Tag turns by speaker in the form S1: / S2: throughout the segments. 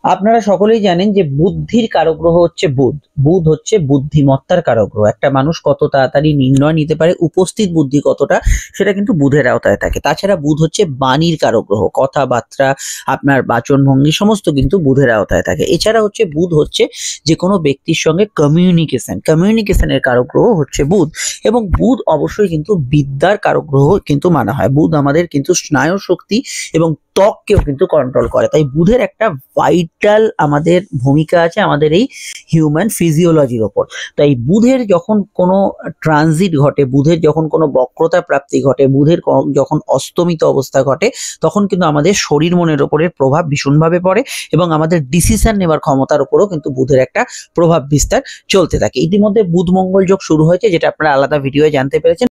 S1: আপনারা সকলেই জানেন যে বুদ্ধির কারক গ্রহ হচ্ছে বুধ। বুধ হচ্ছে বুদ্ধিমত্তার কারক গ্রহ। একটা মানুষ কত তাড়াতাড়ি নির্ণয় নিতে পারে, উপস্থিত বুদ্ধি কতটা, সেটা কিন্তু বুধের আওতায় থাকে। তাছাড়া বুধ হচ্ছে বাণীর কারক গ্রহ, কথাবার্তা, আপনার বাচনভঙ্গি সমস্ত কিন্তু বুধের আওতায় থাকে। এছাড়া হচ্ছে বুধ হচ্ছে যে কোনো ব্যক্তির সঙ্গে কমিউনিকেশনের কারক গ্রহ হচ্ছে বুধ। এবং বুধ অবশ্যই কিন্তু বিদ্যার কারক গ্রহ কিন্তু মানা হয়। বুধ আমাদের কিন্তু স্নায়ু শক্তি এবং ত্বককেও কিন্তু কন্ট্রোল করে। তাই বুধের একটা ভাইটাল আমাদের ভূমিকা আছে আমাদের এই হিউম্যান ফিজিওলজির ওপর। তাই বুধের যখন কোনো ট্রানজিট ঘটে, বুধের যখন কোনো বক্রতা প্রাপ্তি ঘটে, বুধের যখন অস্তমিত অবস্থা ঘটে, তখন কিন্তু আমাদের শরীর মনের ওপরের প্রভাব ভীষণভাবে পড়ে এবং আমাদের ডিসিশন নেওয়ার ক্ষমতার উপরও কিন্তু বুধের একটা প্রভাব বিস্তার চলতে থাকে। ইতিমধ্যে বুধ মঙ্গল যোগ শুরু হয়েছে, যেটা আপনারা আলাদা ভিডিওয়ে জানতে পেরেছেন।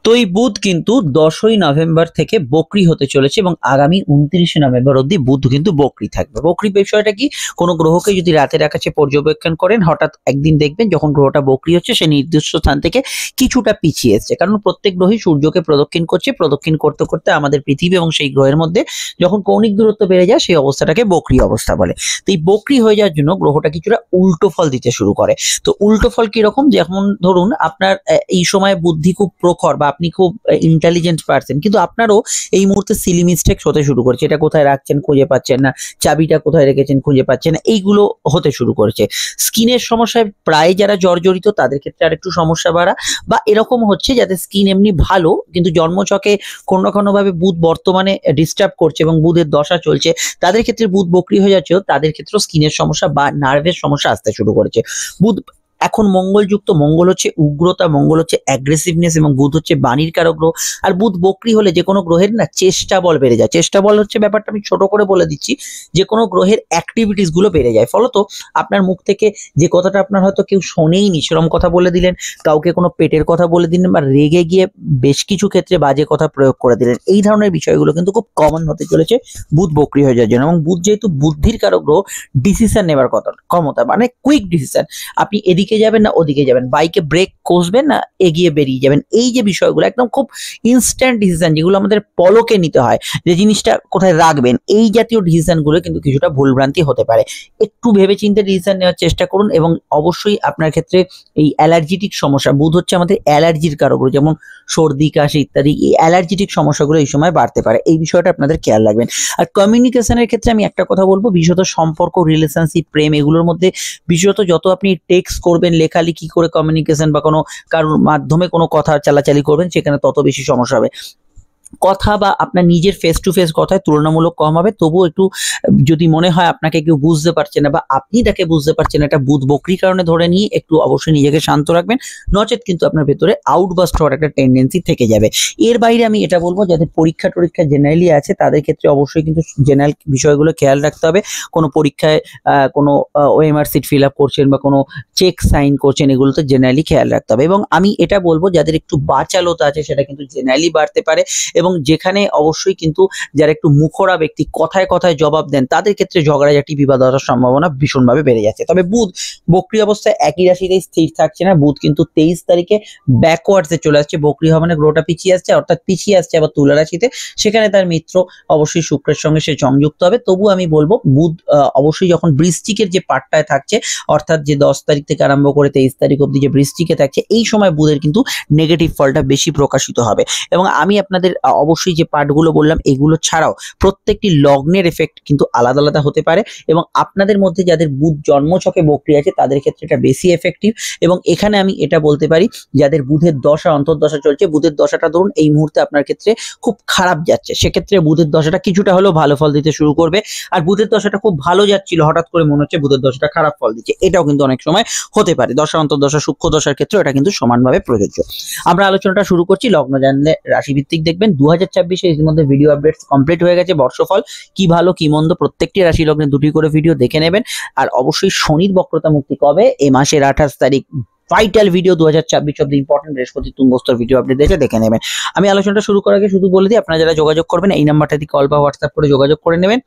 S1: তো এই বুধ কিন্তু 10ই নভেম্বর থেকে বকরি হতে চলেছে এবং আগামী 29শে নভেম্বর অব্দি বুধ কিন্তু বকরি থাকবে। বকরি বিষয়টা কি, কোনো গ্রহকে যদি রাতের আকাশে পর্যবেক্ষণ করেন, হঠাৎ একদিন দেখবেন যখন গ্রহটা বকরি হচ্ছে সে নির্দিষ্ট স্থান থেকে কিছুটা পিছিয়ে এসছে। কারণ প্রত্যেক গ্রহই সূর্যকে প্রদক্ষিণ করছে, প্রদক্ষিণ করতে করতে আমাদের পৃথিবী এবং সেই গ্রহের মধ্যে যখন কৌণিক দূরত্ব বেড়ে যায় সেই অবস্থাটাকে বকরি অবস্থা বলে। তো এই বকরি হয়ে যাওয়ার জন্য গ্রহটা কিছুটা উল্টো ফল দিতে শুরু করে। তো উল্টো ফল কিরকম, যেমন ধরুন আপনার এই সময় বুদ্ধি খুব প্রখর বা আপনি খুব ইন্টেলিজেন্ট পারসন, কিন্তু আপনারও এই মুহূর্তে সিলি মিস্টেক হতে শুরু করছে। এটা কোথায় রাখছেন খুঁজে পাচ্ছেন না, চাবিটা কোথায় রেখেছেন খুঁজে পাচ্ছেন না, এইগুলো হতে শুরু করেছে। স্কিনের সমস্যায় প্রায় যারা জর্জরিত তাদের ক্ষেত্রে আর একটু সমস্যা বাড়া, বা এরকম হচ্ছে যাদের স্কিন এমনি ভালো কিন্তু জন্মছকে কোনো না কোনো ভাবে বুধ বর্তমানে ডিস্টার্ব করছে এবং বুধের দশা চলছে, তাদের ক্ষেত্রে বুধ বকরি হয়ে যাচ্ছে, তাদের ক্ষেত্রে স্কিনের সমস্যা বা নার্ভের সমস্যা আসতে শুরু করেছে। বুধ এখন মঙ্গলযুক্ত, মঙ্গল হচ্ছে উগ্রতা, মঙ্গল হচ্ছে অ্যাগ্রেসিভনেস এবং বুধ হচ্ছে বাণীর কারক গ্রহ। আর বুধ বক্রি হলে যে কোনো গ্রহের না চেষ্টা বল বেড়ে যায়। চেষ্টা বল হচ্ছে ব্যাপারটা, আমি ছোট করে বলে দিচ্ছি, যে কোনো গ্রহের অ্যাক্টিভিটিস গুলো বেড়ে যায়। ফলত আপনার মুখ থেকে যে কথাটা আপনার হয়তো কেউ শোনেইনি সেরকম কথা বলে দিলেন, কাউকে কোনো পেটের কথা বলে দিলেন, বা রেগে গিয়ে বেশ কিছু ক্ষেত্রে বাজে কথা প্রয়োগ করে দিলেন, এই ধরনের বিষয়গুলো কিন্তু খুব কমন হতে চলেছে বুধ বক্রি হয়ে যাওয়ার জন্য। এবং বুধ যেহেতু বুদ্ধির কারক গ্রহ, ডিসিশন নেবার ক্ষমতা মানে কুইক ডিসিশন, আপনি এদিকে যাবেন না ওদিকে যাবেন, বাইকে ব্রেক কষবেন না এগিয়ে বেরিয়ে যাবেন, এই যে বিষয়গুলো একদম খুব ইনস্ট্যান্ট ডিসিশন, যেগুলো আমাদের পলকে নিতে হয়, যে জিনিসটা কোথায় রাখবেন, এই জাতীয় ডিসিশন গুলো কিন্তু কিছুটা ভুলভ্রান্তি হতে পারে। একটু ভেবেচিন্তে ডিসিশন নেওয়ার চেষ্টা করুন। এবং অবশ্যই আপনার ক্ষেত্রে এই অ্যালার্জিটিক সমস্যা, বুধ হচ্ছে আমাদের অ্যালার্জির কারক, যেমন সর্দি কাশি ইত্যাদি, এই অ্যালার্জিটিক সমস্যাগুলো এই সময় বাড়তে পারে, এই বিষয়টা আপনাদের খেয়াল রাখবেন। আর কমিউনিকেশনের ক্ষেত্রে আমি একটা কথা বলবো, বিশেষত সম্পর্ক, রিলেশনশিপ, প্রেম, এগুলোর মধ্যে বিশেষত যত আপনি টেক্সট করবেন, লেখালেখি করে কমিউনিকেশন বা কোনো কারোর মাধ্যমে কোনো কথা চালাচালি করবেন, সেখানে তত বেশি সমস্যা হবে। কথা বা আপনার নিজের ফেস টু ফেস কথায় তুলনামূলক কম হবে, তবুও একটু যদি মনে হয় আপনাকে কেউ বুঝতে পারছে না বা আপনি তাকে বুঝতে পারছেন, এটা বুধ বকরির কারণে ধরে নিয়ে একটু অবশ্যই নিজেকে শান্ত রাখবেন, নচেত কিন্তু আপনার ভেতরে আউটবাস্ট হওয়ার একটা টেন্ডেন্সি থেকে যাবে। এর বাইরে আমি এটা বলবো, যাদের পরীক্ষা টরীক্ষা জেনারেলি আছে তাদের ক্ষেত্রে অবশ্যই কিন্তু জেনারেল বিষয়গুলো খেয়াল রাখতে হবে। কোনো পরীক্ষায় কোনো ওএমআর সিট ফিল আপ করছেন বা কোনো চেক সাইন করছেন, এগুলোতে জেনারেলি খেয়াল রাখতে হবে। এবং আমি এটা বলবো, যাদের একটু বাচালতা আছে সেটা কিন্তু জেনারেলি বাড়তে পারে, এবং যেখানে অবশ্যই কিন্তু যারা একটু মুখরা ব্যক্তি, কথায় কথায় জবাব দেন, তাদের ক্ষেত্রে ঝগড়াঝাটি বিবাদ হওয়ার সম্ভাবনা ভীষণভাবে বেড়ে যাচ্ছে। তবে বুধ বক্রি অবস্থায় একই রাশিতেই স্থির থাকছে না, বুধ কিন্তু 23 তারিখে ব্যাকওয়ার্ডসে চলে আসছে। বক্রি হবে মানে গ্রহটা পিছিয়ে আসছে, অর্থাৎ পিছিয়ে আসছে আবার তুলা রাশিতে, সেখানে তার মিত্র অবশ্যই শুক্রের সঙ্গে সে সংযুক্ত হবে। তবু আমি বলবো বুধ অবশ্যই যখন বৃশ্চিকের যে পার্টটায় থাকছে, অর্থাৎ যে 10 তারিখ থেকে আরম্ভ করে 23 তারিখ অব্দি যে বৃশ্চিকে থাকছে, এই সময় বুধের কিন্তু নেগেটিভ ফলটা বেশি প্রকাশিত হবে। এবং আমি আপনাদের অবশ্যই যে পার্টগুলো বললাম এগুলো ছাড়াও প্রত্যেকটি লগ্নের এফেক্ট কিন্তু আলাদা আলাদা হতে পারে, এবং আপনাদের মধ্যে যাদের বুধ জন্মছকে বক্রি আছে তাদের ক্ষেত্রে এটা বেশি এফেক্টিভ। এবং এখানে আমি এটা বলতে পারি, যাদের বুধের দশা অন্তর্দশা চলছে, বুধের দশাটা ধরুন এই মুহূর্তে আপনার ক্ষেত্রে খুব খারাপ যাচ্ছে, সেক্ষেত্রে বুধের দশাটা কিছুটা হলেও ভালো ফল দিতে শুরু করবে। আর বুধের দশাটা খুব ভালো যাচ্ছিল, হঠাৎ করে মনে হচ্ছে বুধের দশাটা খারাপ ফল দিচ্ছে, এটাও কিন্তু অনেক সময় হতে পারে। দশা অন্তর্দশা সূক্ষ্ম দশার ক্ষেত্রে এটা কিন্তু সমানভাবে প্রযোজ্য। আমরা আলোচনাটা শুরু করছি, লগ্ন জানলে রাশিভিত্তিক দেখবেন। 2024-এ এর মধ্যে ভিডিও আপডেটস কমপ্লিট হয়ে গেছে। বর্ষফল কি ভালো কি মন্দ প্রত্যেকটি রাশি লগ্নে দুটি করে ভিডিও দেখে নেবেন। আর অবশ্যই শনির বক্রতা মুক্তি কবে, এই মাসের 28 তারিখ vital video 2024 of the important বৃহস্পতি তুঙ্গস্তর ভিডিও আপডেট দেখে নেবেন। আমি আলোচনাটা শুরু করার আগে শুধু বলে দিই, আপনারা যারা যোগাযোগ করবেন এই নাম্বারটাতে কল বা হোয়াটসঅ্যাপ করে যোগাযোগ করে নেবেন।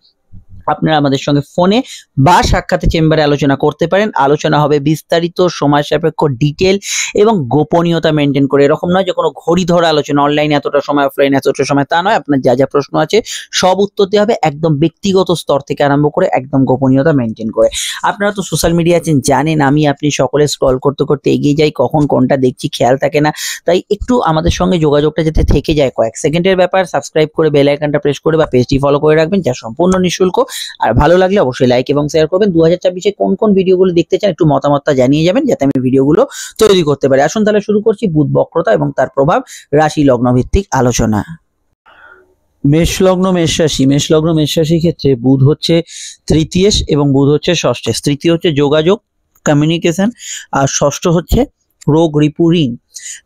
S1: আপনারা আমাদের সঙ্গে ফোনে বা সাক্ষাতে চেম্বারে আলোচনা করতে পারেন। আলোচনা হবে বিস্তারিত, সময় সাপেক্ষ, ডিটেল এবং গোপনীয়তা মেনটেন করে। এরকম নয় যে কোনো ঘড়ি ধরা আলোচনা, অনলাইনে এতটা সময়, অফলাইনে এতটা সময়, তা নয়। আপনার যা যা প্রশ্ন আছে সব উত্তর দেওয়া হবে একদম ব্যক্তিগত স্তর থেকে আরম্ভ করে একদম গোপনীয়তা মেনটেন করে। আপনারা তো সোশ্যাল মিডিয়া আছেন, জানেন আমি আপনি সকলে স্ক্রল করতে করতে এগিয়ে যাই, কখন কোনটা দেখছি খেয়াল থাকে না। তাই একটু আমাদের সঙ্গে যোগাযোগটা যাতে থেকে যায়, কয়েক সেকেন্ডের ব্যাপার। সাবস্ক্রাইব করে বেল আইকনটা প্রেস করে বা পেজটি ফলো করে রাখবেন, যা সম্পূর্ণ নিঃশুল্ক। আর ভালো লাগলে অবশ্যই লাইক এবং শেয়ার করবেন। 2024-এ কোন কোন ভিডিওগুলো দেখতে চান একটু মতামতটা জানিয়ে যাবেন, যাতে আমি ভিডিওগুলো তৈরি করতে পারি। আসুন তাহলে শুরু করছি বুধ বক্রতা এবং তার প্রভাব রাশি লগ্ন ভিত্তিক আলোচনা। মেষ লগ্ন মেষ রাশি। মেষ লগ্ন মেষ রাশির ক্ষেত্রে বুধ হচ্ছে তৃতীয়েশ এবং বুধ হচ্ছে ষষ্ঠেশ। তৃতীয় হচ্ছে যোগাযোগ, কমিউনিকেশন, আর ষষ্ঠ হচ্ছে রোগ, রিপু, ঋণ।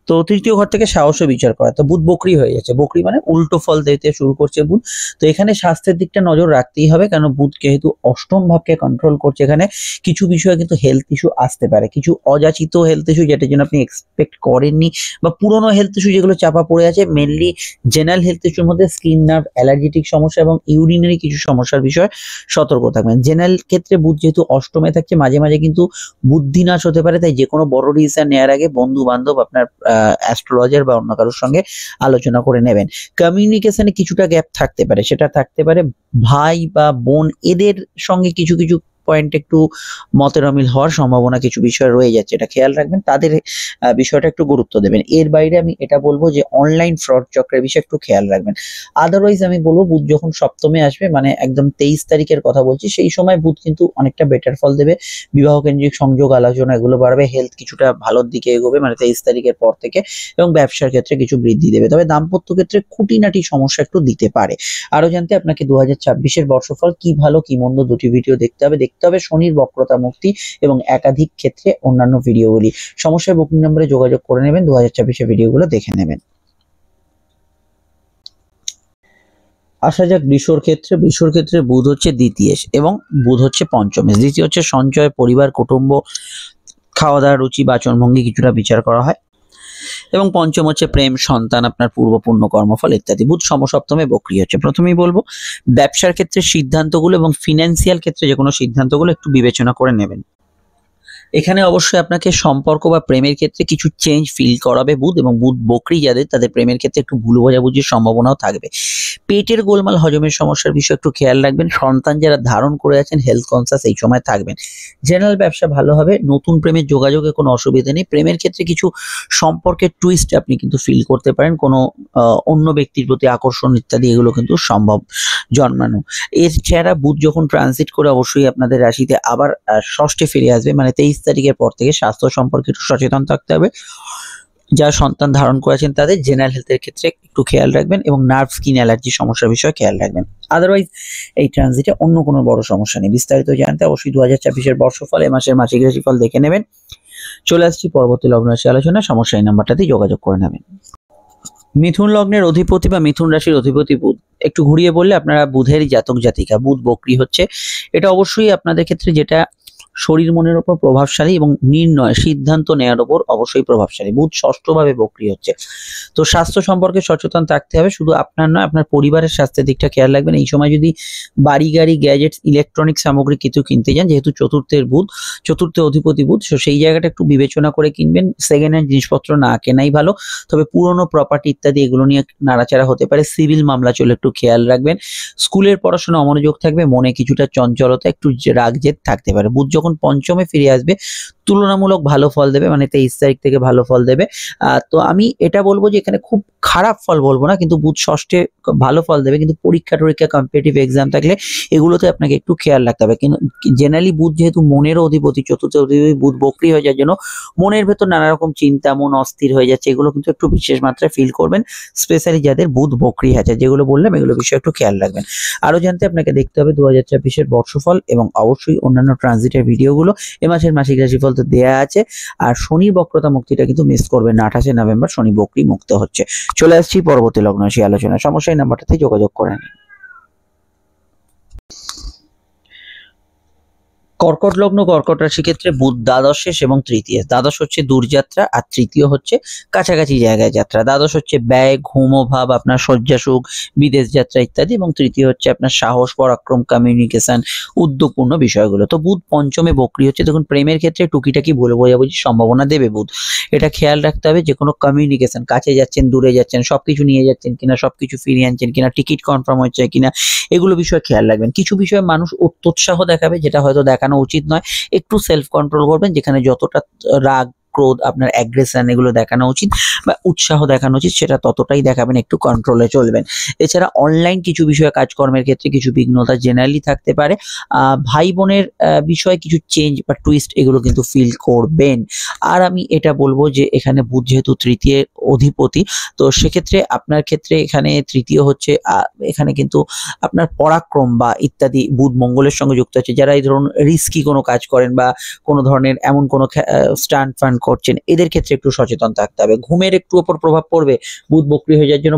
S1: তো তৃতীয় ঘর থেকে সাহস বিচার করা। তো বুধ বকরি হয়ে যাচ্ছে। বকরি মানে উল্টো ফল দিতে শুরু করছে বুধ। তো এখানে স্বাস্থ্যের দিকটা নজর রাখতেই হবে, কারণ বুধ যেহেতু অষ্টম ভাবকে কন্ট্রোল করছে, এখানে কিছু বিষয়ে কিন্তু হেলথ ইস্যু আসতে পারে, কিছু অযাচিত হেলথ ইস্যু যেটার জন্য আপনি এক্সপেক্ট করেননি, বা পুরোনো হেলথ ইস্যু যেগুলো চাপা পড়ে আছে। মেনলি জেনারেল হেলথ ইস্যুর মধ্যে স্কিন, নার্ভ, অ্যালার্জেটিক সমস্যা এবং ইউরিনারি কিছু সমস্যার বিষয়ে সতর্ক থাকবেন। জেনারেল ক্ষেত্রে বুধ যেহেতু অষ্টমে থাকছে, মাঝে মাঝে কিন্তু বুদ্ধিনাশ হতে পারে। তাই যে কোনো বড় ডিসিশন নেওয়ার আগে বন্ধু বান্ধব, আপনার অ্যাস্ট্রোলজার বা অন্য কারোর সঙ্গে আলোচনা করে নেবেন। কমিউনিকেশনে কিছুটা গ্যাপ থাকতে পারে, সেটা থাকতে পারে ভাই বা বোন, এদের সঙ্গে কিছু কিছু পয়েন্ট একটু মতের অমিল হওয়ার সম্ভাবনা কিছু বিষয় রয়ে যাচ্ছে, এটা খেয়াল রাখবেন। তাদের বিষয়টা একটু গুরুত্ব দেবেন। এর বাইরে আমি এটা বলবো যে অনলাইন ফ্রড চক্রের বিষয়ে একটু খেয়াল রাখবেন। আদারওয়াইজ আমি বলবো বুধ যখন সপ্তমে আসবে, মানে একদম 23 তারিখের কথা বলছি, সেই সময় বুধ কিন্তু অনেকটা বেটার ফল দেবে। বিবাহ কেন্দ্রিক সংযোগ, আলোচনা এগুলো বাড়বে। হেলথ কিছুটা ভালোর দিকে এগোবে, মানে 23 তারিখের পর থেকে। এবং ব্যবসার ক্ষেত্রে কিছু বৃদ্ধি দেবে। তবে দাম্পত্য ক্ষেত্রে খুঁটিনাটি সমস্যা একটু দিতে পারে। আরো জানতে আপনাকে 2024-এর বর্ষফল কি ভালো কি মন্দ দুটি ভিডিও দেখতে হবে। শনির বক্রতা মুক্তি এবং একাধিক ক্ষেত্রে অন্যান্য ভিডিওগুলি। সমস্যায় বুকিং নম্বরে যোগাযোগ করে নেবেন, 2024-এর ভিডিওগুলো দেখে নেবেন। আসা যাক বৃষর ক্ষেত্রে। বৃষর ক্ষেত্রে বুধ হচ্ছে দ্বিতীয়েশ এবং বুধ হচ্ছে পঞ্চমেশ। দ্বিতীয় হচ্ছে সঞ্চয়, পরিবার, কুটুম্ব, খাওয়া দাওয়া, রুচি, বাচনভঙ্গি কিছুটা বিচার করা হয়। এবং পঞ্চম হচ্ছে প্রেম, সন্তান, আপনার পূর্বপূর্ণ কর্মফল ইত্যাদি। বুধ সমসপ্তমে বক্রি হচ্ছে। প্রথমেই বলবো ব্যবসার ক্ষেত্রে সিদ্ধান্তগুলো এবং ফিনান্সিয়াল ক্ষেত্রে যে কোনো সিদ্ধান্তগুলো একটু বিবেচনা করে নেবেন। এখানে অবশ্যই আপনাকে সম্পর্ক বা প্রেমের ক্ষেত্রে কিছু চেঞ্জ ফিল করাবে বুধ, এবং বুধ বকরি যাদের, তাদের প্রেমের ক্ষেত্রে একটু ভুল বোঝাবুঝির সম্ভাবনাও থাকবে। পেটের গোলমাল, হজমের সমস্যার বিষয় একটু খেয়াল রাখবেন। সন্তান যারা ধারণ করে আছেন হেলথ কনসাস এই সময় থাকবেন। জেনারেল ব্যবসা ভালো হবে। নতুন প্রেমের যোগাযোগে কোনো অসুবিধা নেই। প্রেমের ক্ষেত্রে কিছু সম্পর্কের টুইস্ট আপনি কিন্তু ফিল করতে পারেন, কোনো অন্য ব্যক্তির প্রতি আকর্ষণ ইত্যাদি এগুলো কিন্তু সম্ভব জন্মানো। এছাড়া বুধ যখন ট্রানজিট করে অবশ্যই আপনাদের রাশিতে আবার ষষ্ঠে ফিরে আসবে, মানে 23 তারিখের পর থেকে স্বাস্থ্য সম্পর্কে একটু সচেতন থাকতে হবে। যারা সন্তান ধারণ করেছেন তাদের জেনারেল হেলথের ক্ষেত্রে একটু খেয়াল রাখবেন, এবং নার্ভ, স্কিন, অ্যালার্জি সমস্যার বিষয়ে খেয়াল রাখবেন। আদারওয়াইজ এই ট্রানজিটে অন্য কোনো বড় সমস্যা নেই। বিস্তারিত জানতে অবশ্যই 2024-এর বর্ষফল, এ মাসের মাসিক রাশিফল দেখে নেবেন। চলে আসছি পরবর্তী লগ্ন রাশি আলোচনা। সমস্যা এই নাম্বারটাতে যোগাযোগ করে নেবেন। মিথুন লগ্নের অধিপতি বা মিথুন রাশির অধিপতি বুধ। একটু ঘুরিয়ে বললে আপনারা বুধেরই জাতক জাতিকা। বুধ বক্রি হচ্ছে, এটা অবশ্যই আপনাদের ক্ষেত্রে যেটা শরীর মনের উপর প্রভাবশালী এবং নির্ণয় সিদ্ধান্ত নেওয়ার উপর অবশ্যই প্রভাবশালী। বুধ ষষ্ঠভাবে বক্রি হচ্ছে। তো স্বাস্থ্য সম্পর্কে সচেতন থাকতে হবে, শুধু আপনার নয়, আপনার পরিবারের স্বাস্থ্যের দিকটা খেয়াল রাখবেন। এই সময় যদি বাড়ি গাড়ি, গ্যাজেটস, ইলেকট্রনিক সামগ্রী কিছু কিনতে যান, যেহেতু চতুর্থ অধিপতি বুধ, তো সেই জায়গাটা একটু বিবেচনা করে কিনবেন। সেকেন্ড হ্যান্ড জিনিসপত্র না কেনাই ভালো। তবে পুরনো প্রপার্টি ইত্যাদি এগুলো নিয়ে নাড়াচাড়া হতে পারে। সিভিল মামলা চলে একটু খেয়াল রাখবেন। স্কুলের পড়াশোনা অমনোযোগ থাকবে। মনে কিছুটা চঞ্চলতা, একটু রাগ জেদ থাকতে পারে। বুধ যখন পঞ্চমে ফিরে আসবে তুলনামূলক ভালো ফল দেবে, মানে 23 তারিখ থেকে ভালো ফল দেবে। তো আমি এটা বলবো যে এখানে খুব খারাপ ফল বলবো না, কিন্তু বুধ ষষ্ঠে ভালো ফল দেবে। কিন্তু পরীক্ষা কম্পিটিটিভ এক্সাম থাকলে এগুলোতে আপনাকে একটু খেয়াল রাখতে হবে। কিন্তু জেনারেলি বুধ যেহেতু মনের অধিপতি, চতুর্থ অধিপতি বুধ বক্রি হয়ে যাওয়ার জন্য মনের ভেতর নানা রকম চিন্তা, মন অস্থির হয়ে যাচ্ছে, এগুলো কিন্তু একটু বিশেষ মাত্রায় ফিল করবেন। স্পেশালি যাদের বুধ বক্রি আছে, যেগুলো বললাম এগুলো বিষয়ে একটু খেয়াল রাখবেন। আরো জানতে আপনাকে দেখতে হবে 2024-এর বর্ষফল এবং অবশ্যই অন্যান্য ট্রানজিটের ভিডিওগুলো। এ মাসের মাসিক রাশিফল তো দেয়া আছে। আর শনির বক্রতা মুক্তিটা কিন্তু মিস করবেন না। 28শে নভেম্বর শনি বক্রি মুক্ত হচ্ছে। চলে আসছি পরবর্তী লগ্ন রাশি আলোচনা। সমস্যা এই নাম্বারটাতে যোগাযোগ করে নিন। কর্কট লগ্ন কর্কট রাশি ক্ষেত্রে বুধ দ্বাদশ শেষ এবং তৃতীয়। দ্বাদশ হচ্ছে দূরযাত্রা আর তৃতীয় হচ্ছে কাছাকাছি জায়গায় যাত্রা। দ্বাদশ হচ্ছে ব্যয়, ঘুম ভাব, আপনার শয্যাসুখ, বিদেশ যাত্রা ইত্যাদি, এবং তৃতীয় হচ্ছে আপনার সাহস, পরাক্রম, কমিউনিকেশন, উদ্যোগপূর্ণ বিষয়গুলো। তো বুধ পঞ্চমে বক্রী হচ্ছে। দেখুন প্রেমের ক্ষেত্রে টুকিটাকি ভুল বোঝাবুঝির সম্ভাবনা দেবে বুধ, এটা খেয়াল রাখতে হবে। যে কোনো কমিউনিকেশন, কাছে যাচ্ছেন দূরে যাচ্ছেন, সবকিছু নিয়ে যাচ্ছেন কিনা, সবকিছু ফিরিয়ে আনছেন কিনা, টিকিট কনফার্ম হচ্ছে কিনা, এগুলো বিষয়ে খেয়াল রাখবেন। কিছু বিষয়ে মানুষ অত্যুৎসাহ দেখাবে, যেটা হয়তো দেখানো উচিত নয়। একটু সেলফ কন্ট্রোল করবেন, যেখানে যতটা রাগ, ক্রোধ, আপনার অ্যাগ্রেশন এগুলো দেখানো উচিত বা উৎসাহ দেখানো উচিত সেটা ততটাই দেখাবেন, একটু কন্ট্রোলে চলবেন। এছাড়া অনলাইন কিছু বিষয়ে কাজকর্মের ক্ষেত্রে কিছু বিঘ্নতা জেনারেলি থাকতে পারে। ভাই বোনের বিষয়ে কিছু চেঞ্জ বা টুইস্ট এগুলো কিন্তু ফিল করবেন। আর আমি এটা বলবো যে এখানে বুধ যেহেতু তৃতীয় অধিপতি, তো সেক্ষেত্রে আপনার ক্ষেত্রে এখানে তৃতীয় হচ্ছে এখানে কিন্তু আপনার পরাক্রম বা ইত্যাদি বুধ মঙ্গলের সঙ্গে যুক্ত আছে। যারা এই ধরুন রিস্কি কোনো কাজ করেন বা কোনো ধরনের এমন কোনো স্টান্ট ফান্ড করছেন, এদের ক্ষেত্রে একটু সচেতন থাকতে হবে। ঘুমের একটু ওপর প্রভাব পড়বে, বুধ বক্রী হয়ে যাওয়ার জন্য।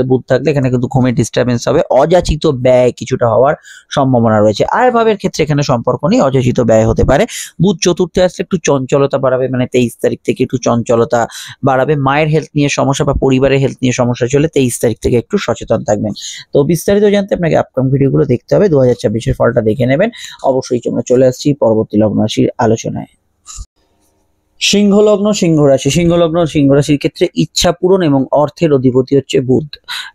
S1: বুধ থাকলে এখানে কিন্তু ঘুমের ডিস্টারবেন্স হবে, অযাচিত ব্যয় কিছুটা হওয়ার সম্ভাবনা রয়েছে। আয় ভাবের ক্ষেত্রে এখানে সম্পর্ক নেই, অযাচিত ব্যয় হতে পারে। বুধ চতুর্থে আসলে একটু চঞ্চলতা বাড়াবে, মানে 23 তারিখ থেকে একটু চঞ্চলতা বাড়াবে। মায়ের হেলথ নিয়ে সমস্যা বা পরিবারের হেলথ নিয়ে সমস্যা চলে 23 তারিখ থেকে একটু সচেতন থাকবেন। তো বিস্তারিত জানতে আপনাকে আপকামিং ভিডিওগুলো দেখতে হবে। 2024-এর ফলটা দেখে নেবেন। অবশ্যই আমরা চলে আসছি পরবর্তী লগ্ন রাশির আলোচনায়। সিংহ লগ্ন সিংহ রাশি। সিংহ লগ্ন সিংহ রাশির ক্ষেত্রে ইচ্ছা পূরণ এবং অর্থের অধিপতি হচ্ছে বুধ,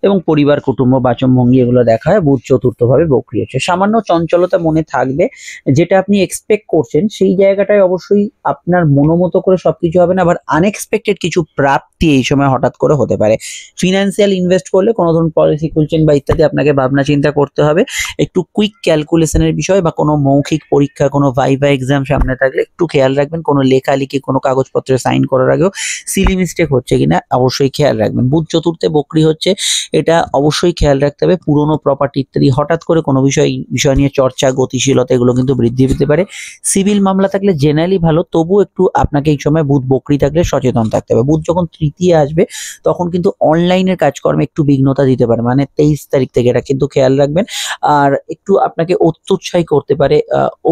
S1: এবং পরিবার, কুটুম্ব, বাচনভঙ্গি এগুলো দেখায়। বুধ চতুর্থ ভাবে বক্রী হচ্ছে। সামান্য চঞ্চলতা মনে থাকবে, যেটা আপনি এক্সপেক্ট করছেন সেই জায়গাটায় অবশ্যই আপনার মনোমতো করে সবকিছু হবে না। আবার আনএক্সপেক্টেড কিছু প্রাপ্তি এই সময় হঠাৎ করে হতে পারে। ফিনান্সিয়াল ইনভেস্ট করলে কোনো ধরুন পলিসি খুলছেন বা ইত্যাদি, আপনাকে ভাবনা চিন্তা করতে হবে। একটু কুইক ক্যালকুলেশনের বিষয় বা কোনো মৌখিক পরীক্ষা, কোনো ভাইভা এক্সাম সামনে থাকলে একটু খেয়াল রাখবেন। কোনো লেখালেখি, কোনো কাগজপত্রে সাইন করার আগেও সিলি মিস্টেক হচ্ছে কিনা অবশ্যই খেয়াল রাখবেন। বুধ চতুর্থে বক্রী হচ্ছে, এটা অবশ্যই খেয়াল রাখতে হবে। পুরনো প্রপার্টি ইত্যাদি হঠাৎ করে কোনো বিষয় নিয়ে চর্চা, গতিশীলতা এগুলো কিন্তু বৃদ্ধি পেতে পারে। সিভিল মামলা থাকলে জেনারেলি ভালো, তবুও একটু আপনাকে এই সময় বুধ বক্রী থাকলে সচেতন থাকতে হবে। বুধ যখন তৃতীয় আসবে তখন কিন্তু অনলাইনের কাজকর্মে একটু বিঘ্নতা দিতে পারে, মানে 23 তারিখ থেকে, এটা কিন্তু খেয়াল রাখবেন। আর একটু আপনাকে অত্যুৎসাহী করতে পারে,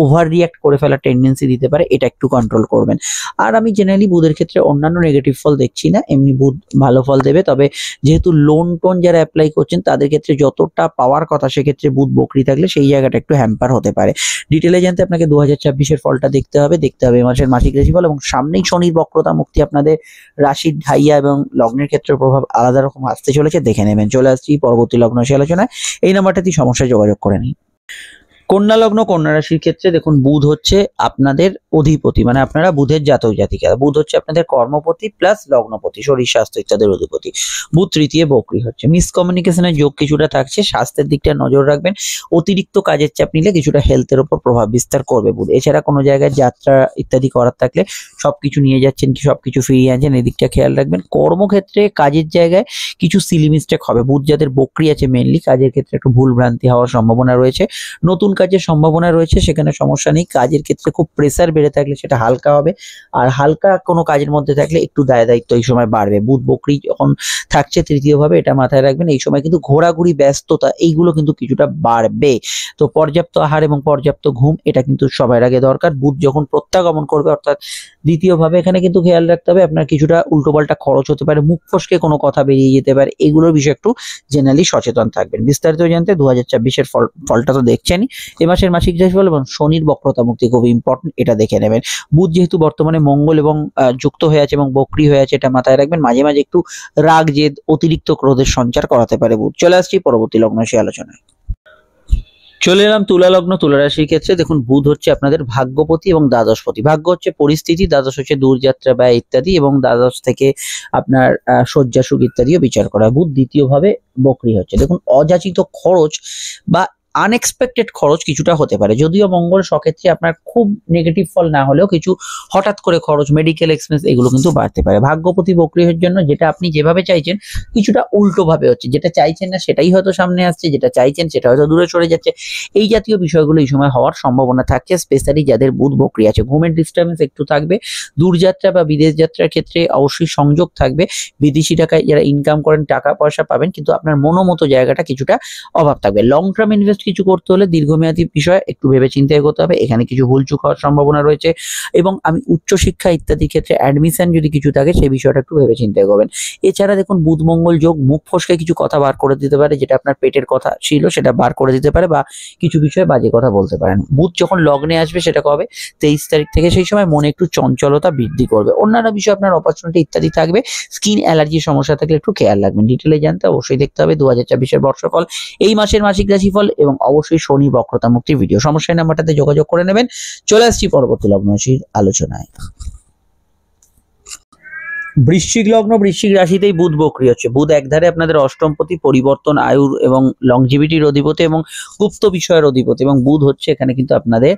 S1: ওভার রিয়াক্ট করে ফেলার টেন্ডেন্সি দিতে পারে, এটা একটু কন্ট্রোল করবেন। আর আমি জেনারেলি বুধের ক্ষেত্রে অন্যান্য নেগেটিভ ফল দেখছি না, এমনি বুধ ভালো ফল দেবে। তবে যেহেতু লোন টোন যারা অ্যাপ্লাই করছেন তাদের ক্ষেত্রে যতটা পাওয়ার কথা, সেক্ষেত্রে বুধ বক্রী থাকলে সেই জায়গাটা একটু হ্যাম্পার হতে পারে। ডিটেলে জানতে আপনাকে 2024-এর ফলটা দেখতে হবে এই মাসের মাসিক রাশিফল, এবং সামনেই শনির বক্রতা মুক্তি আপনাদের রাশির ঢাইয়া এবং লগ্নের ক্ষেত্রে প্রভাব আলাদা রকম আসতে চলেছে, দেখে নেবেন। চলে আসছি পরবর্তী লগ্ন রাশি আলোচনায়। এই নাম্বারটাতেই সমস্যায় যোগাযোগ করে নিন। কন্যা লগ্ন কন্যা রাশির ক্ষেত্রে দেখুন বুধ হচ্ছে আপনাদের অধিপতি, মানে আপনারা বুধের জাতক জাতিকা। বুধ হচ্ছে আপনাদের কর্মপতি প্লাস লগ্নপতি, শরীর স্বাস্থ্য ইত্যাদির অধিপতি। বুধ তৃতীয় বক্রী হচ্ছে। মিসকমিউনিকেশনের যোগ কিছুটা থাকছে, স্বাস্থ্যের দিকটা নজর রাখবেন। অতিরিক্ত কাজের চাপ নিলে কিছুটা হেলথের উপর প্রভাব বিস্তার করবে বুধ। এছাড়া কোনো জায়গায় যাত্রা ইত্যাদি করার থাকলে সবকিছু নিয়ে যাচ্ছেন কি সবকিছু ফিরিয়ে আনছেন, এদিকটা খেয়াল রাখবেন। কর্মক্ষেত্রে কাজের জায়গায় কিছু সিলি মিস্টেক হবে। বুধ যাদের বক্রী আছে মেনলি কাজের ক্ষেত্রে একটু ভুল ভ্রান্তি হওয়ার সম্ভাবনা রয়েছে। নতুন কাজের সম্ভাবনা রয়েছে, সেখানে সমস্যা নেই। কাজের ক্ষেত্রে খুব প্রেসার বেড়ে থাকলে সেটা হালকা হবে, আর হালকা কোনো কাজের মধ্যে থাকলে একটু দায়িত্ব এই সময় বাড়বে। বুধ বক্রী যখন থাকছে তৃতীয় ভাবে, এটা মাথায় রাখবেন। এই সময় কিন্তু ঘোরাঘুরি, ব্যস্ততা এইগুলো কিন্তু কিছুটা বাড়বে। তো পর্যাপ্ত আহার এবং পর্যাপ্ত ঘুম এটা কিন্তু সবার আগে দরকার। বুধ যখন প্রত্যাগমন করবে অর্থাৎ দ্বিতীয় ভাবে, এখানে কিন্তু খেয়াল রাখতে হবে আপনার কিছুটা উল্টোপাল্টা খরচ হতে পারে, মুখ ফসকে কোনো কথা বেরিয়ে যেতে পারে, এগুলোর বিষয়ে একটু জেনারেলি সচেতন থাকবেন। বিস্তারিত জানতে 2024-এর ফলটা তো দেখছেনই, এ মাসের মাসিক রাশিফল এবং শনির বক্রতা মুক্তি খুব ইম্পর্টেন্ট, এটা দেখে নেবেন। বুধ যেহেতু বর্তমানে মঙ্গল এবং যুক্ত হয়ে আছে এবং বক্রী হয়ে আছে, এটা মাথায় রাখবেন। মাঝে মাঝে একটু রাগ, জেদ, অতিরিক্ত ক্রোধের সঞ্চার করাতে পারে বুধ। চলে আসছি পরবর্তী লগ্ন রাশি আলোচনায়। চলে এলাম তুলা লগ্ন তুলা রাশির ক্ষেত্রে। দেখুন বুধ হচ্ছে আপনাদের ভাগ্যপতি এবং দ্বাদশপতি। ভাগ্য হচ্ছে পরিস্থিতি, দ্বাদশ হচ্ছে দূরযাত্রা ব্যয় ইত্যাদি, এবং দ্বাদশ থেকে আপনার শয্যাসুখ ইত্যাদিও বিচার করা হয়। বুধ দ্বিতীয় ভাবে বক্রী হচ্ছে। দেখুন অযাচিত খরচ বা আনএক্সপেক্টেড খরচ কিছুটা হতে পারে, যদিও মঙ্গল সক্ষেত্রে আপনার খুব নেগেটিভ ফল না হলেও কিছু হঠাৎ করে খরচ, মেডিকেল এক্সপেন্স এগুলো কিন্তু বাড়তে পারে। ভাগ্যপতি বক্রীর জন্য যেটা আপনি যেভাবে চাইছেন কিছুটা উল্টো ভাবে হচ্ছে, যেটা চাইছেন না সেটাই হয়তো সামনে আসছে, যেটা চাইছেন সেটা হয়তো দূরে সরে যাচ্ছে। এই জাতীয় বিষয়গুলো এই সময় হওয়ার সম্ভাবনা থাকছে, স্পেশালি যাদের বুধ বক্রী আছে। ঘুমের ডিস্টার্বেন্স একটু থাকবে। দূরযাত্রা বা বিদেশ যাত্রার ক্ষেত্রে অবশ্যই সংযোগ থাকবে। বিদেশি টাকায় যারা ইনকাম করেন টাকা পয়সা পাবেন, কিন্তু আপনার মনোমতো জায়গাটা কিছুটা অভাব থাকবে। লং টার্ম ইনভেস্ট কিছু করতে হলে দীর্ঘমেয়াদী বিষয় একটু ভেবেচিন্তে এগোতে হবে। এখানে কিছু ভুলচুক হওয়ার সম্ভাবনা রয়েছে এবং আমি উচ্চশিক্ষা ইত্যাদি ক্ষেত্রে অ্যাডমিশন যদি কিছু থাকে সেই বিষয়টা একটু ভেবেচিন্তে এগোবেন। এছাড়া দেখুন বুধ মঙ্গল যোগ মুখ ফসকে কিছু কথা বার করে দিতে পারে, যেটা আপনার পেটের কথা ছিল সেটা বার করে দিতে পারে, বা কিছু বিষয়ে বাজে কথা বলতে পারেন। বুধ যখন লগ্নে আসবে সেটা কবে, 23 তারিখ থেকে, সেই সময় মনে একটু চঞ্চলতা বৃদ্ধি করবে। অন্যান্য বিষয়ে আপনার অপরচুনিটি ইত্যাদি থাকবে। স্কিন অ্যালার্জির সমস্যা থাকলে একটু খেয়াল রাখবেন। ডিটেলে জানতে অবশ্যই দেখতে হবে 2024-এর বর্ষফল, এই মাসের মাসিক রাশিফল এবং অবশ্যই শনি বক্রতা মুক্তির ভিডিও। সমস্যার নাম্বারটাতে যোগাযোগ করে নেবেন। চলে আসছি পরবর্তী লগ্ন রাশির আলোচনায়। বৃশ্চিক লগ্ন, বৃশ্চিক রাশিতেই বুধ বক্রী হচ্ছে। বুধ একধারে আপনাদের অষ্টমপতি, পরিবর্তন, আয়ুর এবং লংজিভিটির অধিপতি এবং গুপ্ত বিষয়ের অধিপতি, এবং বুধ হচ্ছে এখানে কিন্তু আপনাদের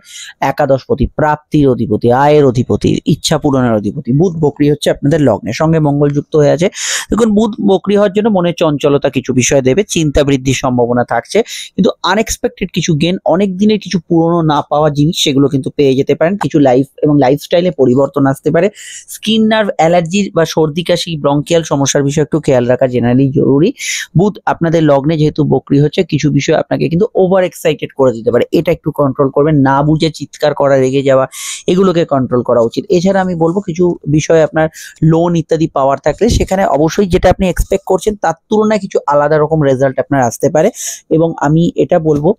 S1: একাদশপতি, প্রাপ্তির অধিপতি, আয়ের অধিপতি, ইচ্ছা পূরণের অধিপতি। বুধ বক্রী হচ্ছে আপনাদের লগ্নের সঙ্গে মঙ্গল যুক্ত হয়ে আছে। দেখুন বুধ বক্রী হওয়ার জন্য মনে চঞ্চলতা কিছু বিষয় দেবে, চিন্তা বৃদ্ধির সম্ভাবনা থাকছে, কিন্তু আনএক্সপেক্টেড কিছু গেন, অনেক দিনের কিছু পুরনো না পাওয়া জিনিস সেগুলো কিন্তু পেয়ে যেতে পারেন। কিছু লাইফ এবং লাইফস্টাইলে পরিবর্তন আসতে পারে। স্কিন নার্ভ অ্যালার্জির বা সর্দি কাশি, ব্রঙ্কিয়াল সমস্যার বিষয়ে একটু খেয়াল রাখা জেনারেলি জরুরি। বুধ আপনাদের লগ্নে যেহেতু বক্রী হচ্ছে, কিছু বিষয় আপনাকে কিন্তু ওভার এক্সাইটেড করে দিতে পারে, এটা একটু কন্ট্রোল করবেন। না বুঝে চিৎকার করা, রেগে যাওয়া, এগুলোকে কন্ট্রোল করা উচিত। এছাড়া আমি বলবো কিছু বিষয়ে আপনার লোন ইত্যাদি পাওয়ার থাকলে সেখানে অবশ্যই যেটা আপনি এক্সপেক্ট করছেন তার তুলনায় কিছু আলাদা রকম রেজাল্ট আপনার আসতে পারে। এবং আমি এটা বলবো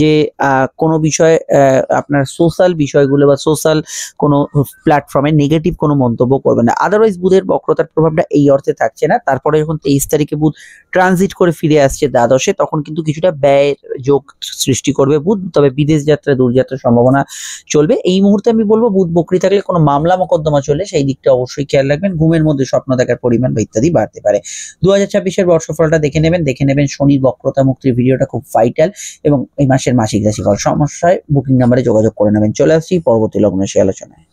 S1: যে কোনো বিষয়ে আপনার সোশ্যাল বিষয়গুলো বা সোশ্যাল কোনো প্ল্যাটফর্মে নেগেটিভ কোনো মন্তব্য করবেন না। আদারওয়াইজ বুধের বক্রতার প্রভাবটা এই অর্থে থাকছে না। তারপরে যখন 23 তারিখে বুধ ট্রানজিট করে ফিরে আসছে দ্বাদশে, তখন কিন্তু কিছুটা ব্যয়ের যোগ সৃষ্টি করবে বুধ। তবে বিদেশ যাত্রা, দূরযাত্রার সম্ভাবনা চলবে। এই মুহূর্তে আমি বলবো বুধ বক্রী থাকলে কোনো মামলা মোকদ্দমা চললে সেই দিকটা অবশ্যই খেয়াল রাখবেন। ঘুমের মধ্যে স্বপ্ন দেখার পরিমাণ বা ইত্যাদি বাড়তে পারে। 2026-এর বর্ষফলটা দেখে নেবেন শনির বক্রতা মুক্তির ভিডিওটা খুব ভাইটাল, এবং এই মাসের মাসিক রাশিফল। সমস্যায় বুকিং নাম্বারে যোগাযোগ করে নেবেন। চলে আসছি পরবর্তী লগ্ন রাশি আলোচনায়।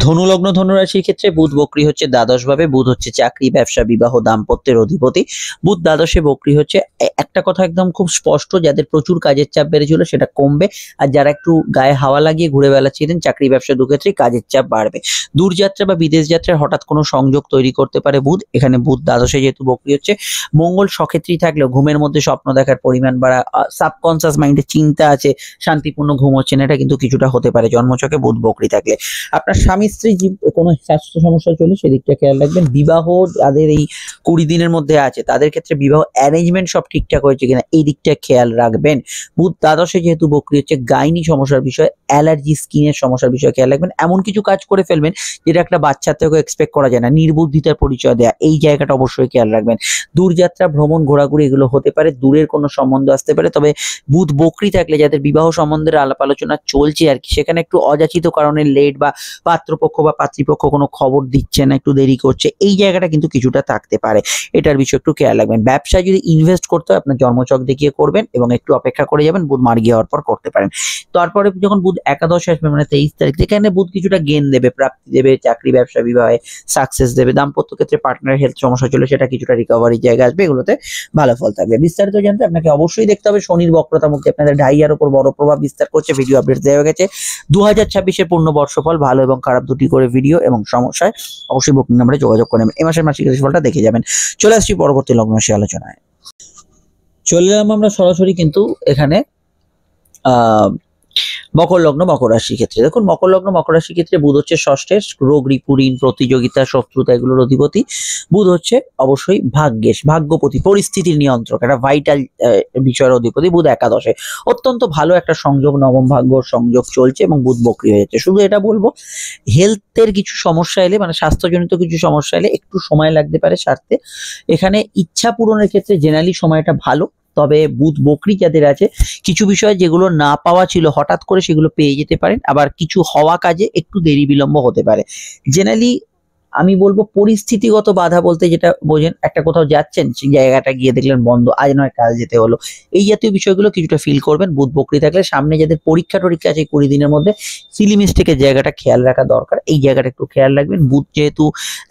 S1: ধনু লগ্ন, ধনু রাশির ক্ষেত্রে বুধ বক্রী হচ্ছে দ্বাদশ ভাবে। বুধ হচ্ছে চাকরি, ব্যবসা, বিবাহ, দাম্পত্যের অধিপতি। বুধ দ্বাদশে বক্রী হচ্ছে। একটা কথা একদম খুব স্পষ্ট, যাদের প্রচুর কাজের চাপ বেড়েছিল সেটা কমবে, আর যারা একটু গায়ে হাওয়া লাগিয়ে ঘুরে বেড়াচ্ছিলেন চাকরি ব্যবসা দুক্ষেত্রেই কাজের চাপ বাড়বে। দূরযাত্রা বা বিদেশ যাত্রার হঠাৎ কোনো সংযোগ তৈরি করতে পারে বুধ। এখানে বুধ দ্বাদশে যেহেতু বক্রী হচ্ছে, মঙ্গল সক্ষেত্রেই থাকলেও ঘুমের মধ্যে স্বপ্ন দেখার পরিমাণ বাড়া, সাবকনসিয়াস মাইন্ডে চিন্তা আছে, শান্তিপূর্ণ ঘুম হচ্ছে না, এটা কিন্তু কিছুটা হতে পারে জন্মছকে বুধ বক্রী থাকলে। আপনার স্বামী স্ত্রী কোনো স্বাস্থ্য সমস্যা চলে সেদিকটা খেয়াল রাখবেন। বিবাহ যাদের এই 20 দিনের মধ্যে আছে তাদের ক্ষেত্রে বিবাহ অ্যারেঞ্জমেন্ট সব ঠিকঠাক হয়েছে কিনা এই দিকটা খেয়াল রাখবেন। বুধ দ্বাদশে যেহেতু বক্রী হচ্ছে, গাইনি সমস্যার বিষয়, অ্যালার্জি, স্কিনের সমস্যার বিষয় খেয়াল রাখবেন। এমন কিছু কাজ করে ফেলবেন যেটা একটা বাচ্চার থেকেও এক্সপেক্ট করা যায় না, নির্বুদ্ধিতার পরিচয় দেয়া, এই জায়গাটা অবশ্যই খেয়াল রাখবেন। দূরযাত্রা, ভ্রমণ, ঘোরাঘুরি এগুলো হতে পারে, দূরের কোনো সম্বন্ধ আসতে পারে। তবে বুধ বক্রী থাকলে যাদের বিবাহ সম্বন্ধের আলাপ আলোচনা চলছে আর কি, সেখানে একটু অযাচিত কারণে লেট বা পাত্রপক্ষ বা পাত্রীপক্ষ কোনো খবর দিচ্ছে না, একটু দেরি করছে, এই জায়গাটা কিন্তু কিছুটা থাকতে পারে। এটার বিষয়ে একটু খেয়াল রাখবেন। ব্যবসায় যদি ইনভেস্ট করতে হয় আপনার জন্মছক দেখিয়ে করবেন এবং একটু অপেক্ষা করে যাবেন, বুধ মার্গী হওয়ার পর করতে পারেন। তারপরে যখন বুধ একাদশে আসবে মানে 23 তারিখ, যেখানে বুধ কিছুটা গেন দেবে, প্রাপ্তি দেবে, চাকরি ব্যবসা বিবাহে সাকসেস দেবে। দাম্পত্য ক্ষেত্রে পার্টনারের হেলথ সমস্যা চলে সেটা কিছুটা রিকভারির জায়গা আসবে, এগুলোতে ভালো ফল থাকবে। বিস্তারিত জানতে আপনাকে অবশ্যই দেখতে হবে শনির বক্রতা মুক্তি আপনাদের ঢাইয়ার উপর বড় প্রভাব বিস্তার করছে। ভিডিও আপডেট দেওয়া গেছে 2026-এর পূর্ণ বর্ষফল, ভালো এবং খারাপ দুটি করে ভিডিও, এবং সমস্যায় অবশ্যই বুকিং নাম্বারে যোগাযোগ করে নেবেন। এই মাসের মাসিক রাশিফলটা দেখে যাবেন। চলে আসছি পরবর্তী লগ্ন রাশি আলোচনায়। চলে এলাম আমরা সরাসরি কিন্তু এখানে মকর লগ্ন, মকর রাশির ক্ষেত্রে। দেখুন মকর লগ্ন, মকর রাশির ক্ষেত্রে বুধ হচ্ছে ষষ্ঠে, রোগ, ঋণ, প্রতিযোগিতা, শত্রুতা এগুলোর অধিপতি। বুধ হচ্ছে অবশ্যই ভাগ্যেশ, ভাগ্যপতি, পরিস্থিতির নিয়ন্ত্রক, একটা ভাইটাল বিষয়ের অধিপতি। বুধ একাদশে, অত্যন্ত ভালো একটা সংযোগ, নবম ভাগ্য সংযোগ চলছে এবং বুধ বক্রী হয়ে যাচ্ছে। শুধু এটা বলবো, হেলথের কিছু সমস্যা এলে, মানে স্বাস্থ্যজনিত কিছু সমস্যা এলে একটু সময় লাগতে পারে সারতে। এখানে ইচ্ছা পূরণের ক্ষেত্রে জেনারেলি সময়টা ভালো। তবে বুধ বক্রী যাদের আছে, কিছু বিষয় যেগুলো না পাওয়া ছিল হঠাৎ করে সেগুলো পেয়ে যেতে পারেন, আবার কিছু হওয়া কাজে একটু দেরি বিলম্ব হতে পারে। জেনারেলি আমি বলবো পরিস্থিতিগত বাধা বলতে যেটা বোঝেন, একটা কোথাও যাচ্ছেন সেই জায়গাটা গিয়ে দেখলেন বন্ধ, আজ নয় কাল যেতে হলো, এই জাতীয় বিষয়গুলো কিছুটা ফিল করবেন বুধ বক্রী থাকলে। সামনে যাদের পরীক্ষা টরীক্ষা আছে 20 দিনের মধ্যে, সিলি মিস্টেকের জায়গাটা খেয়াল রাখা দরকার, এই জায়গাটা একটু খেয়াল রাখবেন। বুধ যেহেতু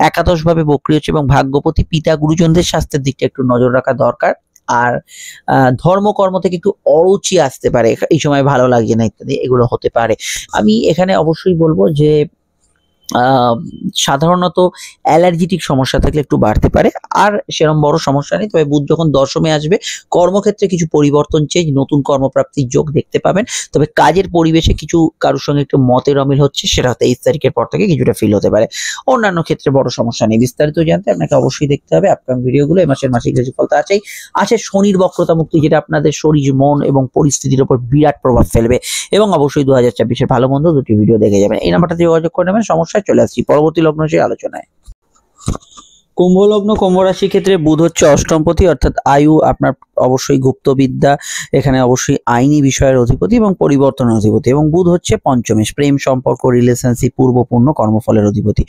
S1: একাদশ ভাবে বক্রী হচ্ছে এবং ভাগ্যপতি, পিতা গুরুজনদের স্বাস্থ্যের দিকটা একটু নজর রাখা দরকার। আর ধর্মকর্ম থেকে একটু অরুচি আসতে পারে, এই সময় ভালো লাগছে না ইত্যাদি, এগুলো হতে পারে। আমি এখানে অবশ্যই বলবো যে সাধারণত অ্যালার্জিটিক সমস্যা থাকলে একটু বাড়তে পারে, আর সেরকম বড় সমস্যা নেই। তবে বুধ যখন দশমে আসবে কর্মক্ষেত্রে কিছু পরিবর্তন, চেঞ্জ, নতুন কর্মপ্রাপ্তির যোগ দেখতে পাবেন। তবে কাজের পরিবেশে কিছু কারোর সঙ্গে একটু মতের অমিল হচ্ছে, সেটা 23 তারিখের পর থেকে কিছুটা ফিল হতে পারে। অন্যান্য ক্ষেত্রে বড় সমস্যা নেই। বিস্তারিত জানতে আপনাকে অবশ্যই দেখতে হবে আপকামিং ভিডিওগুলো। এই মাসের মাসিক রাশিফল তো আছেই, আছে শনির বক্রতা মুক্তি, যেটা আপনাদের শরীর, মন এবং পরিস্থিতির উপর বিরাট প্রভাব ফেলবে। এবং অবশ্যই 2024-এর ভালো মন্দ দুটি ভিডিও দেখে যাবেন। এই নাম্বারটাতে যোগাযোগ করে নেবেন। সমস্যায় চলে আসছি পরবর্তী লগ্ন সেই আলোচনায়। কুম্ভ লগ্ন, কুম্ভ রাশির ক্ষেত্রে বুধ হচ্ছে অষ্টমপতি, অর্থাৎ আয়ু, আপনার অবশ্যই গুপ্তবিদ্যা, এখানে অবশ্যই আইনি বিষয়ের অধিপতি এবং পরিবর্তনের অধিপতি। এবং বুধ হচ্ছে পঞ্চমে, প্রেম সম্পর্ক, রিলেশনশিপ, পূর্বপূর্ণ কর্মফলের অধিপতি।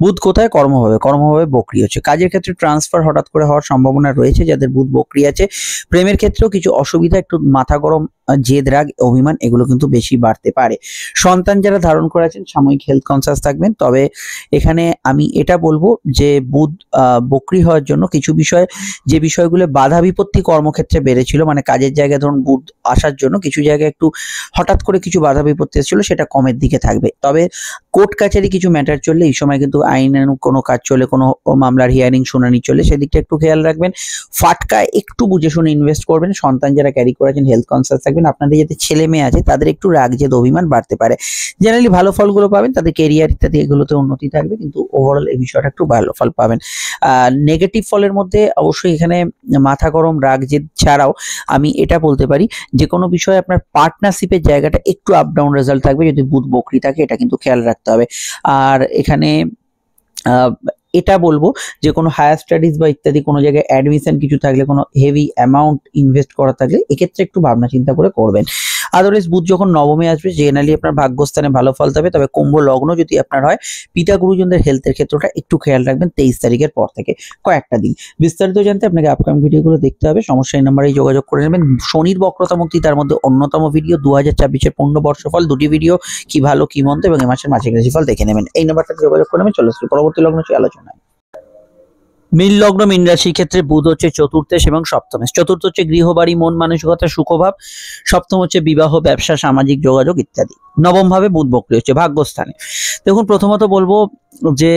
S1: বুধ কোথায়? কর্মভাবে। কর্মভাবে বক্রি হচ্ছে। কাজের ক্ষেত্রে ট্রান্সফার হঠাৎ করে হওয়ার সম্ভাবনা রয়েছে যাদের বুধ বক্রি আছে। প্রেমের ক্ষেত্রেও কিছু অসুবিধা, একটু মাথা গরম, জেদ, রাগ, অভিমান এগুলো কিন্তু বেশি বাড়তে পারে। সন্তান যারা ধারণ করে আছেন সাময়িক হেলথ কনসাস থাকবেন। তবে এখানে আমি এটা বলবো যে বুধ বক্রি হওয়ার জন্য কিছু বিষয়, যে বিষয়গুলো বাধা বিপত্তি কর্মক্ষেত্রে বেড়েছিল, মানে কাজের জায়গায় ধরুন বুধ আসার জন্য কিছু জায়গায় একটু হঠাৎ করে কিছু বাধা বিপত্তি এসেছিল, সেটা কমের দিকে থাকবে। তবে কোর্ট কাছারি কিছু ম্যাটার চললে, এই সময় কিন্তু আইনানুগ কোনো কাজ চলে, কোনো মামলার হিয়ারিং শুনানি চলে, সেদিকটা একটু খেয়াল রাখবেন। ফাটকা একটু বুঝে শুনে ইনভেস্ট করবেন। সন্তান যারা ক্যারি করেছেন হেলথ কনসাস থাকবেন। আপনাদের যাতে ছেলে মেয়ে আছে তাদের একটু রাগ, জেদ, অভিমান বাড়তে পারে। জেনারেলি ভালো ফলগুলো পাবেন, তাদের কেরিয়ার ইত্যাদি এগুলোতে উন্নতি থাকবে, কিন্তু ওভারঅল এই বিষয়টা একটু ভালো ফল পাবেন। নেগেটিভ ফলের মধ্যে অবশ্যই এখানে মাথা গরম, রাগ, জেদ ছাড়াও আমি এটা বলতে পারি যে কোনো বিষয়ে আপনার পার্টনারশিপের জায়গাটা একটু আপ ডাউন রেজাল্ট থাকবে যদি বুধ বক্রি থাকে, এটা কিন্তু খেয়াল রাখতে হবে। আর এখানে এটা বলবো যে কোনো হায়ার স্টাডিজ বা ইত্যাদি কোনো জায়গায় অ্যাডমিশন কিছু থাকলে, কোনো হেভি অ্যামাউন্ট ইনভেস্ট করা থাকলে এক্ষেত্রে একটু ভাবনা চিন্তা করে করবেন। আদারওয়াইজ বুধ যখন নবমে আসবে জেনারেলি আপনার ভাগ্যস্থানে ভালো ফল পাবে। তবে কুম্ভ লগ্ন যদি আপনার হয়, পিতা গুরুজনদের হেলথের ক্ষেত্রটা একটু খেয়াল রাখবেন 23 তারিখের পর থেকে কয়েকটা দিন। বিস্তারিত জানতে আপনাকে আপকামিং ভিডিওগুলো দেখতে হবে। সমস্যা এই নাম্বারে যোগাযোগ করে নেবেন। শনির বক্রতা মুক্তি তার মধ্যে অন্যতম ভিডিও, 2024-এর পূর্ণ বর্ষফল, দুটি ভিডিও, কি ভালো কি মন্দ এবং এই মাসের মাসিক রাশিফল দেখে নেবেন। এই নাম্বারটাতে যোগাযোগ করে নেবেন। চলে আসছি পরবর্তী লগ্ন সেই আলোচনায়। মীন লগ্ন, মীন রাশির ক্ষেত্রে বুধ হচ্ছে চতুর্থেশ এবং সপ্তমেশ। চতুর্থ হচ্ছে গৃহবাড়ি, মন মানসিকতা, সুখভাব। সপ্তম হচ্ছে বিবাহ, ব্যবসা, সামাজিক যোগাযোগ ইত্যাদি। নবম ভাবে বুধ বক্রি হচ্ছে ভাগ্যস্থানে। দেখুন, প্রথমত বলবো যে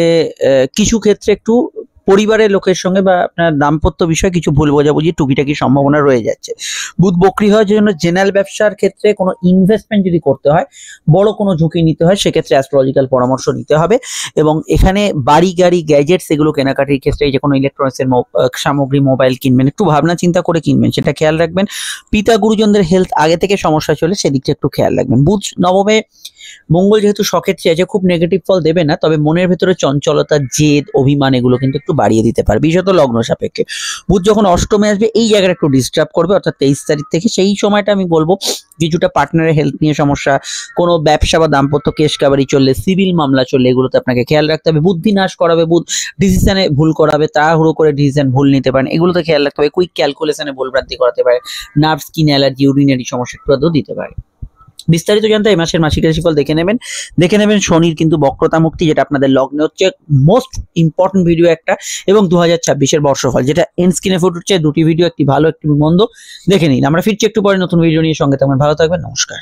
S1: কিছু ক্ষেত্রে একটু পরিবারের লোকের সঙ্গে বা আপনার দাম্পত্য বিষয়ে কিছু ভুল বোঝাবুঝি টুকিটাকি সম্ভাবনা রয়ে যাচ্ছে। বুধ বক্রি হওয়ার জন্য জেনারেল ব্যবসার ক্ষেত্রে কোনো ইনভেস্টমেন্ট যদি করতে হয়, বড় কোনো ঝুঁকি নিতে হয়, সেক্ষেত্রে অ্যাস্ট্রোলজিক্যাল পরামর্শ নিতে হবে। এবং এখানে বাড়ি, গাড়ি, গ্যাজেটস এগুলো কেনাকাটির ক্ষেত্রে, যে কোনো ইলেকট্রনিক্সের সামগ্রী, মোবাইল কিনবেন, একটু ভাবনা চিন্তা করে কিনবেন, সেটা খেয়াল রাখবেন। পিতা গুরুজনদের হেলথ আগে থেকে সমস্যা চলে, সেদিকটা একটু খেয়াল রাখবেন। বুধ নবমে, মঙ্গল যেহেতু সক্ষেত্রে আছে, খুব নেগেটিভ ফল দেবে না, তবে মনের ভেতরে চঞ্চলতা, জেদ, অভিমান এগুলো কিন্তু একটু বাড়িয়ে দিতে পারে, বিশেষত লগ্ন সাপেক্ষে। বুধ যখন অষ্টমে আসবে এই জায়গাটা একটু ডিস্টার্ব করবে, অর্থাৎ 23 তারিখ থেকে। সেই সময়টা আমি বলবো কিছুটা পার্টনারের হেলথ নিয়ে সমস্যা, কোনো ব্যবসা বা দাম্পত্য কেস কাবারি চললে, সিভিল মামলা চললে, এগুলোতে আপনাকে খেয়াল রাখতে হবে। বুদ্ধি নাশ করাবে বুধ, ডিসিশনে ভুল করাবে, তাড়াহুড়ো করে ডিসিশন ভুল নিতে পারেন, এগুলোতে খেয়াল রাখতে হবে। কুইক ক্যালকুলেশনে ভুলভ্রান্তি করাতে পারে, নার্ভ, স্কিন অ্যালার্জি, ইউরিনারি সমস্যা একটু দিতে পারে। বিস্তারিত জানতে এই মাসের মাসিক রাশিফল দেখে নেবেন। শনির কিন্তু বক্রতা মুক্তি, যেটা আপনাদের লগ্নে হচ্ছে মোস্ট ইম্পর্টেন্ট ভিডিও একটা, এবং 2026-এর বর্ষফল, যেটা এন্ড স্ক্রিনে ফুটে উঠছে। দুটি ভিডিও, একটি ভালো একটি মন্দ, দেখে নিন। আমরা ফিরছি একটু পরে নতুন ভিডিও নিয়ে। সঙ্গে থাকবেন, ভালো থাকবেন, নমস্কার।